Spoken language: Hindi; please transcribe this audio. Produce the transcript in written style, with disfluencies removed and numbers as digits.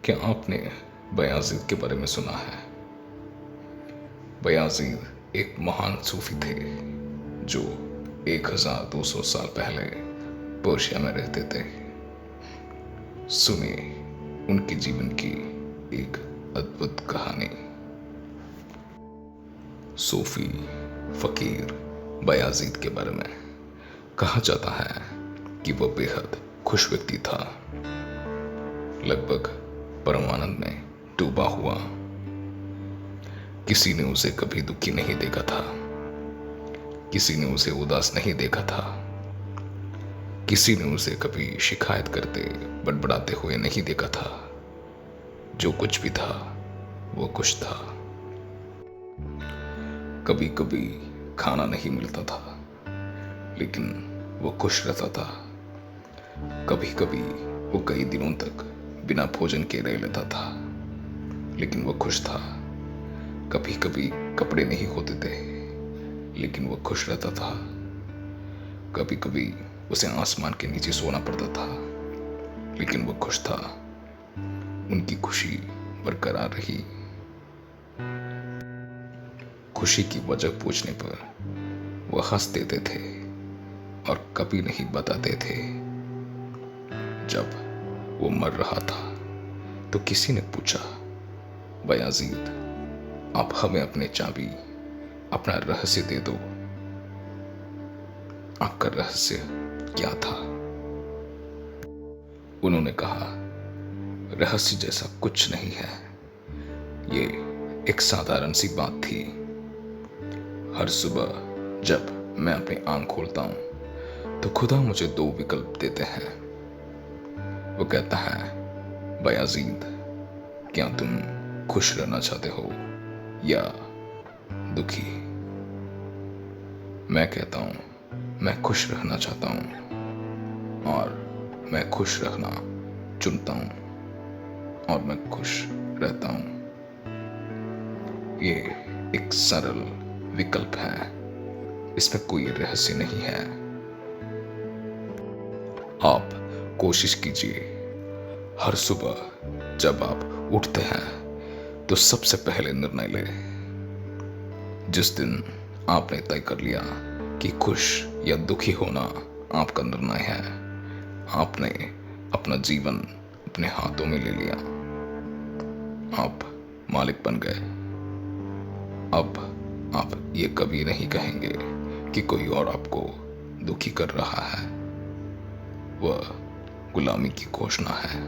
क्या आपने बयाजीद के बारे में सुना है? बयाजीद एक महान सूफी थे जो 1200 साल पहले पर्शिया में रहते थे। सुनिए उनके जीवन की एक अद्भुत कहानी। सूफी फकीर बयाजीद के बारे में कहा जाता है कि वह बेहद खुश व्यक्ति था, लगभग परमानंद में डूबा हुआ। किसी ने उसे कभी दुखी नहीं देखा था, किसी ने उसे उदास नहीं देखा था, किसी ने उसे कभी शिकायत करते बड़बड़ाते हुए नहीं देखा था। जो कुछ भी था वो खुश था। कभी कभी खाना नहीं मिलता था लेकिन वो खुश रहता था। कभी कभी वो कई दिनों तक बिना भोजन के रह लेता था लेकिन वो खुश था। कभी कभी कपड़े नहीं होते थे लेकिन वो खुश रहता था। कभी कभी उसे आसमान के नीचे सोना पड़ता था लेकिन वो खुश था। उनकी खुशी बरकरार रही। खुशी की वजह पूछने पर वो हंस देते थे और कभी नहीं बताते थे। जब वो मर रहा था तो किसी ने पूछा, बयाजीद, आप हमें अपने चाबी, अपना रहस्य दे दो। आपका रहस्य क्या था? उन्होंने कहा, रहस्य जैसा कुछ नहीं है। ये एक साधारण सी बात थी। हर सुबह जब मैं अपनी आंख खोलता हूं तो खुदा मुझे दो विकल्प देते हैं। वो कहता है, बयाजीद, क्या तुम खुश रहना चाहते हो या दुखी? मैं कहता हूं मैं खुश रहना चाहता हूं और मैं खुश रहना चुनता हूं और मैं खुश रहता हूं। ये एक सरल विकल्प है, इसमें कोई रहस्य नहीं है। आप कोशिश कीजिए, हर सुबह जब आप उठते हैं तो सबसे पहले निर्णय लें। जिस दिन आपने तय कर लिया कि खुश या दुखी होना आपका निर्णय है, आपने अपना जीवन अपने हाथों में ले लिया। आप मालिक बन गए। अब आप ये कभी नहीं कहेंगे कि कोई और आपको दुखी कर रहा है। वह गुलामी की घोषणा है।